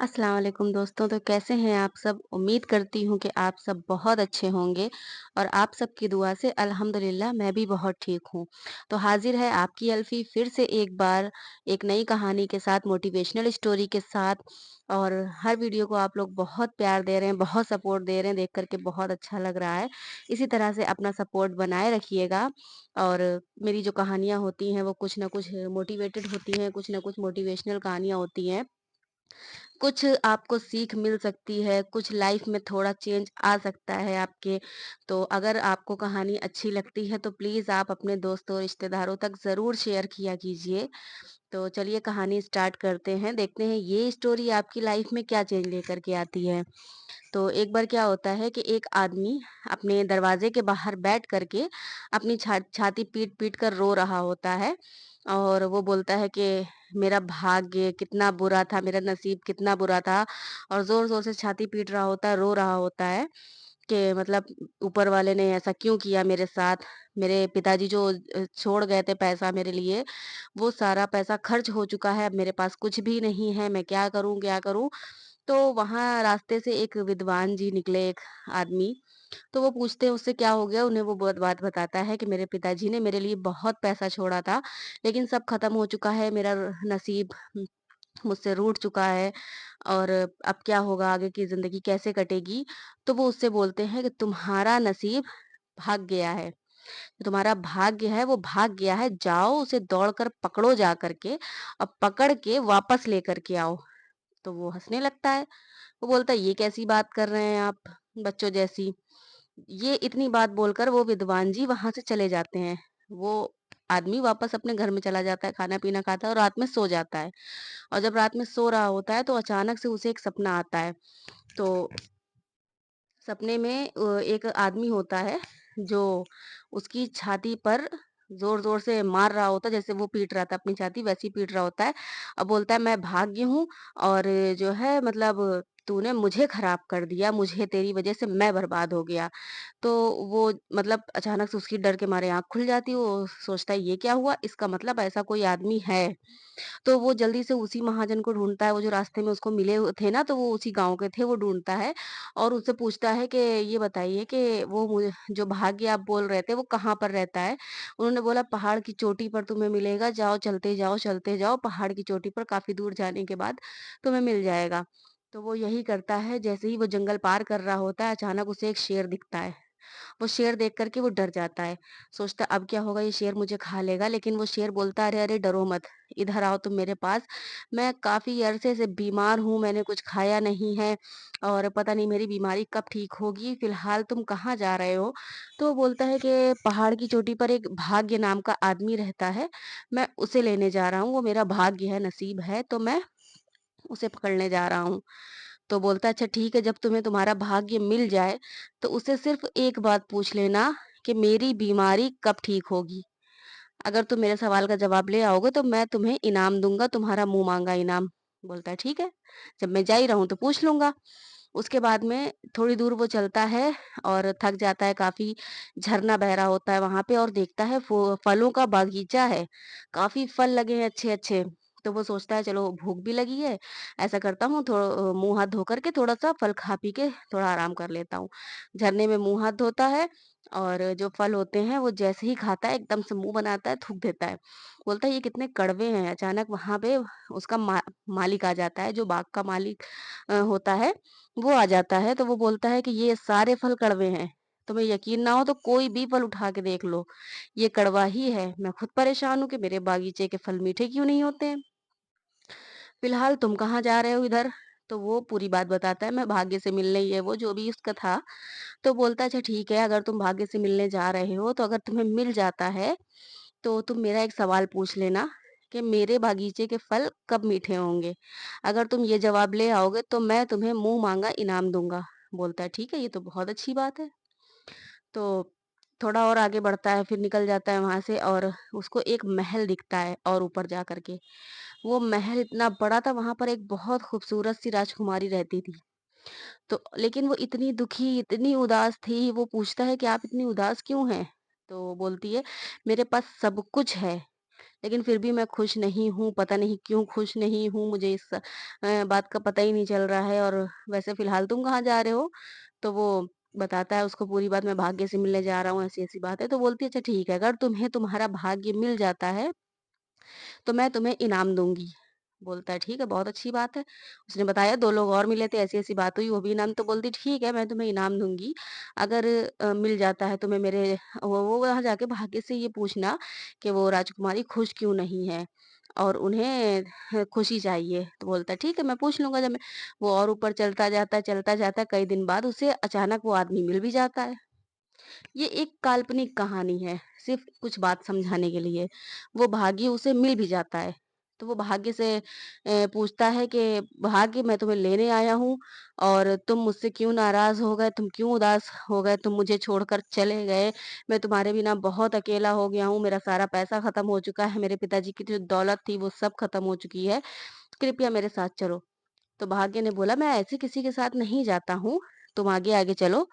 अस्सलाम वालेकुम दोस्तों, तो कैसे हैं आप सब? उम्मीद करती हूँ कि आप सब बहुत अच्छे होंगे और आप सबकी दुआ से अल्हम्दुलिल्लाह मैं भी बहुत ठीक हूँ। तो हाज़िर है आपकी अल्फ़ी फिर से एक बार एक नई कहानी के साथ, मोटिवेशनल स्टोरी के साथ। और हर वीडियो को आप लोग बहुत प्यार दे रहे हैं, बहुत सपोर्ट दे रहे हैं, देख कर के बहुत अच्छा लग रहा है। इसी तरह से अपना सपोर्ट बनाए रखिएगा। और मेरी जो कहानियाँ होती हैं वो कुछ न कुछ मोटिवेटेड होती हैं, कुछ न कुछ मोटिवेशनल कहानियाँ होती हैं। कुछ आपको सीख मिल सकती है, कुछ लाइफ में थोड़ा चेंज आ सकता है आपके। तो अगर आपको कहानी अच्छी लगती है तो प्लीज़ आप अपने दोस्तों, रिश्तेदारों तक ज़रूर शेयर किया कीजिए। तो चलिए कहानी स्टार्ट करते हैं, देखते हैं ये स्टोरी आपकी लाइफ में क्या चेंज लेकर के आती है। तो एक बार क्या होता है कि एक आदमी अपने दरवाजे के बाहर बैठ करके अपनी छाती पीट-पीट कर रो रहा होता है। और वो बोलता है कि मेरा भाग्य कितना बुरा था, मेरा नसीब कितना बुरा था। और ज़ोर-ज़ोर से छाती पीट रहा होता है, रो रहा होता है कि मतलब ऊपर वाले ने ऐसा क्यों किया मेरे साथ? मेरे पिताजी जो छोड़ गए थे पैसा मेरे लिए, वो सारा पैसा खर्च हो चुका है, अब मेरे पास कुछ भी नहीं है, मैं क्या करूँ, क्या करूँ? तो वहाँ रास्ते से एक विद्वान जी निकले, एक आदमी। तो वो पूछते हैं उससे क्या हो गया? उन्हें वो बहुत बात बताता है कि मेरे पिताजी ने मेरे लिए बहुत पैसा छोड़ा था, लेकिन सब खत्म हो चुका है, मेरा नसीब मुझसे रूठ चुका है। और अब क्या होगा? आगे की ज़िंदगी कैसे कटेगी? तो वो उससे बोलते हैं कि तुम्हारा नसीब भाग गया है, तुम्हारा भाग्य है वो भाग गया है, जाओ उसे दौड़कर पकड़ो जा करके और पकड़ के वापस लेकर के आओ। तो वो हँसने लगता है। वो बोलता है, "ये कैसी बात कर रहे हैं आप, बच्चों जैसी?" ये इतनी बात बोलकर वो विद्वान जी वहाँ से चले जाते हैं। वो आदमी वापस अपने घर में चला जाता है, खाना-पीना खाता है और रात में सो जाता है। और जब रात में सो रहा होता है तो अचानक से उसे एक सपना आता है। तो सपने में एक आदमी होता है जो उसकी छाती पर ज़ोर-ज़ोर से मार रहा होता है, जैसे वो पीट रहा था अपनी छाती वैसे ही पीट रहा होता है। और बोलता है, मैं भाग्य हूँ और जो है मतलब तूने मुझे खराब कर दिया, मुझे तेरी वज़ह से मैं बर्बाद हो गया। तो वो मतलब अचानक से उसकी डर के मारे आँख खुल जाती है, वो सोचता है ये क्या हुआ? इसका मतलब ऐसा कोई आदमी है। तो वो जल्दी से उसी महाजन को ढूँढता है, वो जो रास्ते में उसको मिले थे ना, तो वो उसी गाँव के थे, वो ढूँढता है और उससे पूछता है कि ये बताइए कि वो मुझे जो भाग्य आप बोल रहे थे, वो कहाँ पर रहता है? उन्होंने बोला, पहाड़ की चोटी पर तुम्हें मिलेगा, जाओ चलते जाओ, पहाड़ की चोटी पर काफ़ी दूर जाने के बाद तुम्हें मिल जाएगा। तो वो यही करता है, जैसे ही वो जंगल पार कर रहा होता है, अचानक उसे एक शेर दिखता है। वो शेर देख कर के वो डर जाता है। सोचता है अब क्या होगा, ये शेर मुझे खा लेगा, लेकिन वो शेर बोलता है, अरे अरे डरो मत, इधर आओ तुम मेरे पास। मैं काफ़ी अरसे से बीमार हूँ, मैंने कुछ खाया नहीं है और पता नहीं मेरी बीमारी कब ठीक होगी, फिलहाल तुम कहाँ जा रहे हो? तो वो बोलता है कि पहाड़ की चोटी पर एक भाग्य नाम का आदमी रहता है, मैं उसे लेने जा रहा हूँ, वो मेरा भाग्य है, नसीब है, तो मैं उसे पकड़ने जा रहा हूँ। तो बोलता है, अच्छा ठीक है, जब तुम्हें तुम्हारा भाग्य मिल जाए तो उससे सिर्फ एक बात पूछ लेना कि मेरी बीमारी कब ठीक होगी। अगर तुम मेरे सवाल का जवाब ले आओगे तो मैं तुम्हें इनाम दूँगा, तुम्हारा मुँह माँगा इनाम। बोलता है, ठीक है, जब मैं जा ही रहा हूँ तो पूछ लूँगा। उसके बाद में थोड़ी दूर वो चलता है और थक जाता है काफ़ी, झरना बह रहा होता है वहाँ पे और देखता है फलों का बागीचा है, काफ़ी फल लगे हैं अच्छे-अच्छे। तो वो सोचता है चलो भूख भी लगी है, ऐसा करता हूँ मुँह हाथ धो कर के थोड़ा-सा फल खा पी के थोड़ा आराम कर लेता हूँ। झरने में मुँह हाथ धोता है और जो फल होते हैं वो जैसे ही खाता है एकदम से मुँह बनाता है, थूक देता है। बोलता है ये कितने कड़वे हैं, अचानक वहाँ पे उसका मालिक आ जाता है, जो बाग का मालिक होता है, वो आ जाता है। तो वो बोलता है कि ये सारे फल कड़वे हैं, तुम्हें यकीन ना हो तो कोई भी फल उठा के देख लो, ये कड़वा ही है। मैं खुद परेशान हूँ कि मेरे बागीचे के फल मीठे क्यों नहीं होते हैं। फिलहाल तुम कहाँ जा रहे हो इधर? तो वो पूरी बात बताता है, मैं भाग्य से मिलने, ये वो जो भी उसका था। तो बोलता है, अच्छा ठीक है, अगर तुम भाग्य से मिलने जा रहे हो तो अगर तुम्हें मिल जाता है तो तुम मेरा एक सवाल पूछ लेना कि मेरे बागीचे के फल कब मीठे होंगे। अगर तुम ये जवाब ले आओगे तो मैं तुम्हें मुंह मांगा इनाम दूंगा। बोलता है, ठीक है, ये तो बहुत अच्छी बात है। तो थोड़ा और आगे बढ़ता है, फिर निकल जाता है वहां से और उसको एक महल दिखता है और ऊपर जा करके वो महल इतना बड़ा था, वहां पर एक बहुत खूबसूरत सी राजकुमारी रहती थी। तो लेकिन वो इतनी दुखी, इतनी उदास थी, वो पूछता है कि आप इतनी उदास क्यों हैं? तो वो बोलती है, मेरे पास सब कुछ है, लेकिन फिर भी मैं खुश नहीं हूँ, पता नहीं क्यों खुश नहीं हूँ, मुझे इस बात का पता ही नहीं चल रहा है और वैसे फ़िलहाल तुम कहाँ जा रहे हो? तो वो बताता है उसको पूरी बात, मैं भाग्य से मिलने जा रहा हूँ, ऐसी-ऐसी बात है। तो बोलती है, अच्छा ठीक है, अगर तुम्हें तुम्हारा भाग्य मिल जाता है तो मैं तुम्हें इनाम दूँगी। बोलता है ठीक है, बहुत अच्छी बात है। उसने बताया 2 लोग और मिले थे, ऐसी-ऐसी बात हुई, वो भी इनाम, तो बोलती ठीक है, मैं तुम्हें इनाम दूँगी। अगर मिल जाता है तुम्हें मेरे, वो वहाँ जाके भाग्य से ये पूछना कि वो राजकुमारी खुश क्यों नहीं है और उन्हें खुशी चाहिए। तो बोलता है ठीक है, मैं पूछ लूँगा जब मैं, वो और ऊपर चलता जाता है, कई दिन बाद उसे अचानक वो आदमी मिल भी जाता है। ये एक काल्पनिक कहानी है, सिर्फ़ कुछ बात समझाने के लिए। वो भाग्य उसे मिल भी जाता है, तो वो भाग्य से पूछता है कि भाग्य, मैं तुम्हें लेने आया हूँ और तुम मुझसे क्यों नाराज़ हो गए? तुम क्यों उदास हो गए? तुम मुझे छोड़कर चले गए। मैं तुम्हारे बिना बहुत अकेला हो गया हूँ, मेरा सारा पैसा ख़त्म हो चुका है, मेरे पिताजी की जो दौलत थी वो सब ख़त्म हो चुकी है। कृपया मेरे साथ चलो। तो भाग्य ने बोला, मैं ऐसे किसी के साथ नहीं जाता हूँ, तुम आगे-आगे चलो,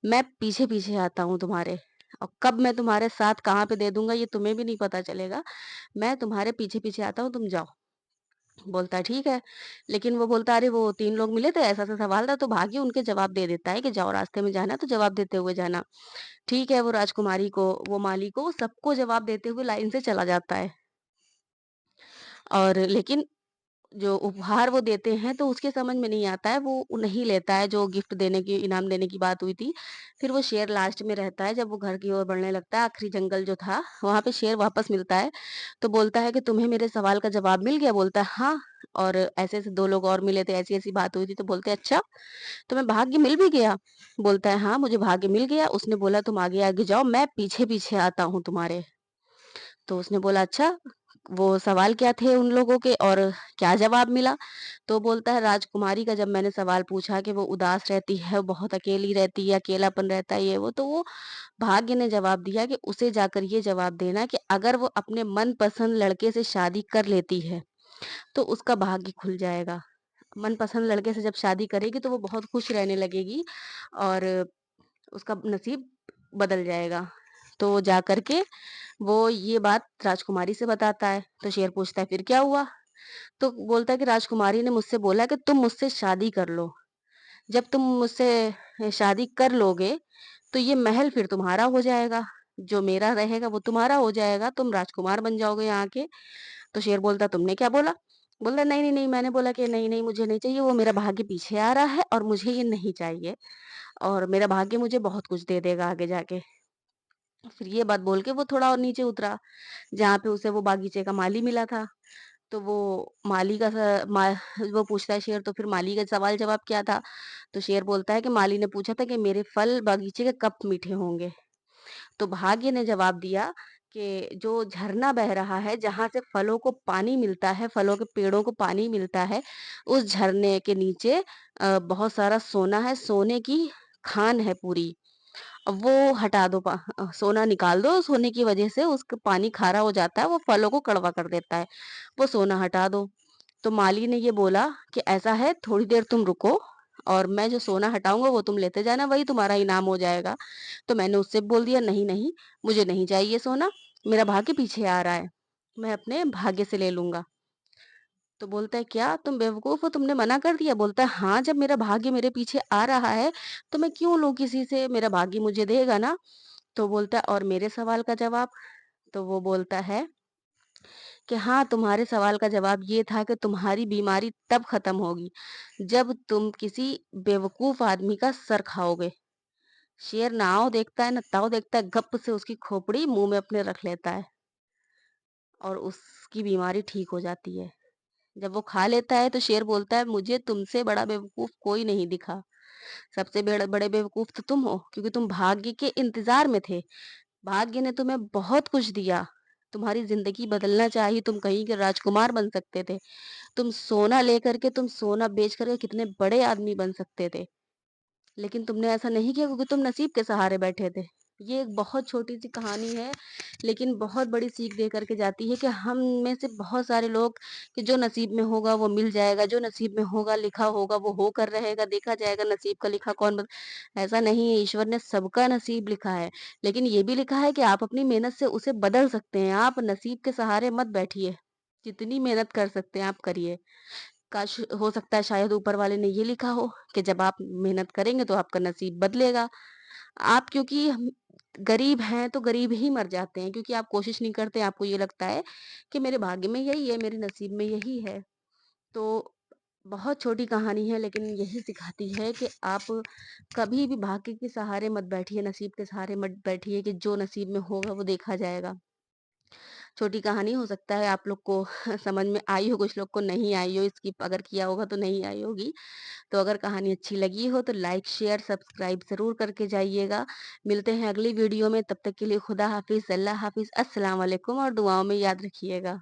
मैं पीछे-पीछे आता हूँ तुम्हारे, और कब मैं तुम्हारे साथ कहाँ पे दे दूँगा ये तुम्हें भी नहीं पता चलेगा। मैं तुम्हारे पीछे-पीछे आता हूँ, तुम जाओ। बोलता है ठीक है, लेकिन वो बोलता है अरे वो 3 लोग मिले थे, ऐसा-ऐसा सवाल था, तो भाग्य उनके जवाब दे देता है कि जाओ, रास्ते में जाना तो जवाब देते हुए जाना। ठीक है, वो राजकुमारी को, वो माली को, वो सबको जवाब देते हुए लाइन से चला जाता है। और लेकिन जो उपहार वो देते हैं तो उसके समझ में नहीं आता है, वो नहीं लेता है जो गिफ्ट देने की, इनाम देने की बात हुई थी। फिर वो शेर लास्ट में रहता है, जब वो घर की ओर बढ़ने लगता है, आखिरी जंगल जो था, वहाँ पे शेर वापस मिलता है। तो बोलता है कि तुम्हें मेरे सवाल का जवाब मिल गया? बोलता है हाँ, और ऐसे-ऐसे 2 लोग और मिले थे, ऐसी-ऐसी बात हुई थी। तो बोलते हैं अच्छा, तुम्हें भाग्य मिल भी गया? बोलता है हाँ, मुझे भाग्य मिल गया। उसने बोला तुम आगे-आगे जाओ, मैं पीछे-पीछे आता हूँ तुम्हारे। तो उसने बोला अच्छा, वो सवाल क्या थे उन लोगों के और क्या जवाब मिला? तो बोलता है राजकुमारी का जब मैंने सवाल पूछा कि वो उदास रहती है, बहुत अकेली रहती है, अकेलापन रहता है ये वो, तो वो भाग्य ने जवाब दिया कि उसे जाकर ये जवाब देना कि अगर वो अपने मनपसंद लड़के से शादी कर लेती है, तो उसका भाग्य खुल जाएगा। मनपसंद लड़के से जब शादी करेगी तो वो बहुत खुश रहने लगेगी और उसका नसीब बदल जाएगा। तो वो जा कर के वो ये बात राजकुमारी से बताता है, तो शेर पूछता है फिर क्या हुआ? तो बोलता है कि राजकुमारी ने मुझसे बोला कि तुम मुझसे शादी कर लो। जब तुम मुझसे शादी कर लोगे, तो ये महल फिर तुम्हारा हो जाएगा, जो मेरा रहेगा वो तुम्हारा हो जाएगा, तुम राजकुमार बन जाओगे यहाँ के। तो शेर बोलता तुमने क्या बोला? बोलता नहीं, नहीं, नहीं, मैंने बोला कि नहीं, नहीं मुझे नहीं चाहिए, वो मेरा भाग्य पीछे आ रहा है और मुझे ये नहीं चाहिए और मेरा भाग्य मुझे बहुत कुछ दे देगा आगे जाके। फिर ये बात बोल के वो थोड़ा और नीचे उतरा, जहाँ पे उसे वो बागीचे का माली मिला था। तो वो माली का स मा वो पूछता है शेर, तो फिर माली का सवाल-जवाब क्या था? तो शेर बोलता है कि माली ने पूछा था कि मेरे फल बागीचे के कब मीठे होंगे? तो भाग्य ने जवाब दिया कि जो झरना बह रहा है, जहाँ से फलों को पानी मिलता है, फलों के पेड़ों को पानी मिलता है, उस झरने के नीचे बहुत सारा सोना है, सोने की खान है पूरी। अब वो हटा दो, सोना निकाल दो, सोने की वजह से उसका पानी खारा हो जाता है, वो फलों को कड़वा कर देता है। वो सोना हटा दो। तो माली ने ये बोला कि ऐसा है, थोड़ी देर तुम रुको और मैं जो सोना हटाऊँगा वो तुम लेते जाना, वही तुम्हारा इनाम हो जाएगा। तो मैंने उससे बोल दिया नहीं, नहीं, मुझे नहीं चाहिए सोना, मेरा भाग्य पीछे आ रहा है, मैं अपने भाग्य से ले लूँगा। तो बोलता है क्या तुम बेवकूफ़ हो, तुमने मना कर दिया? बोलता है हाँ, जब मेरा भाग्य मेरे पीछे आ रहा है, तो मैं क्यों लूँ किसी से, मेरा भाग्य मुझे देगा ना। तो बोलता है और मेरे सवाल का जवाब? तो वो बोलता है कि हाँ, तुम्हारे सवाल का जवाब ये था कि तुम्हारी बीमारी तब खत्म होगी, जब तुम किसी बेवकूफ़ आदमी का सर खाओगे। शेर ना आओ देखता है, ना ताऊ देखता है, गप से उसकी खोपड़ी मुँह में अपने रख लेता है और उसकी बीमारी ठीक हो जाती है। जब वो खा लेता है तो शेर बोलता है मुझे तुमसे बड़ा बेवकूफ़ कोई नहीं दिखा। सबसे बड़े बेवकूफ़ तो तुम हो, क्योंकि तुम भाग्य के इंतज़ार में थे। भाग्य ने तुम्हें बहुत कुछ दिया। तुम्हारी ज़िंदगी बदलना चाहिए, तुम कहीं के राजकुमार बन सकते थे। तुम सोना लेकर के, तुम सोना बेच कर के कितने बड़े आदमी बन सकते थे। लेकिन तुमने ऐसा नहीं किया क्योंकि तुम नसीब के सहारे बैठे थे। ये एक बहुत छोटी-सी कहानी है, लेकिन बहुत बड़ी सीख दे कर के जाती है कि हम में से बहुत सारे लोग कि जो नसीब में होगा वो मिल जाएगा, जो नसीब में होगा लिखा होगा वो होकर रहेगा, देखा जाएगा नसीब का लिखा कौन बद ऐसा नहीं है, ईश्वर ने सबका नसीब लिखा है। लेकिन ये भी लिखा है कि आप अपनी मेहनत से उसे बदल सकते हैं, आप नसीब के सहारे मत बैठिए। जितनी मेहनत कर सकते हैं आप करिए। काश हो सकता है शायद ऊपर वाले ने ये लिखा हो कि जब आप मेहनत करेंगे तो आपका नसीब बदलेगा। आप क्योंकि हम गरीब हैं तो गरीब ही मर जाते हैं क्योंकि आप कोशिश नहीं करते, आपको ये लगता है कि मेरे भाग्य में यही है, मेरे नसीब में यही है। तो बहुत छोटी कहानी है लेकिन यही सिखाती है कि आप कभी भी भाग्य के सहारे मत बैठिए, नसीब के सहारे मत बैठिए कि जो नसीब में होगा वो देखा जाएगा। छोटी कहानी हो सकता है आप लोग को समझ में आई हो, कुछ लोग को नहीं आई हो, स्किप अगर किया होगा तो नहीं आई होगी। तो अगर कहानी अच्छी लगी हो तो लाइक, शेयर, सब्सक्राइब ज़रूर करके जाइएगा। मिलते हैं अगली वीडियो में, तब तक के लिए खुदा हाफ़िज़, अल्लाह हाफ़िज़, अस्सलाम वालेकुम और दुआओं में याद रखिएगा।